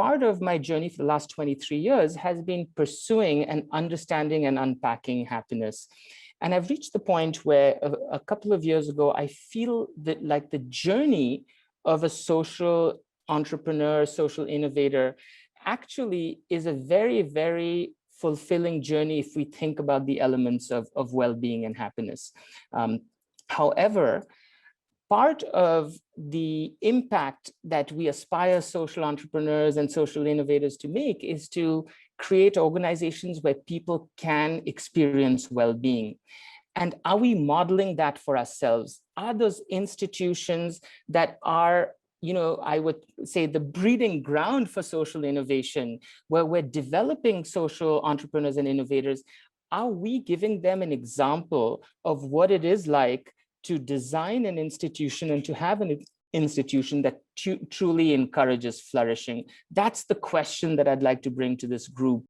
part of my journey for the last 23 years has been pursuing and understanding and unpacking happiness. And I've reached the point where a couple of years ago, I feel that like the journey of a social entrepreneur, social innovator, actually is a very, very fulfilling journey if we think about the elements of well-being and happiness. However, part of the impact that we aspire social entrepreneurs and social innovators to make is to create organizations where people can experience well-being. And are we modeling that for ourselves? Are those institutions that are, I would say, the breeding ground for social innovation, where we're developing social entrepreneurs and innovators, are we giving them an example of what it is like to design an institution and to have an institution that truly encourages flourishing? That's the question that I'd like to bring to this group.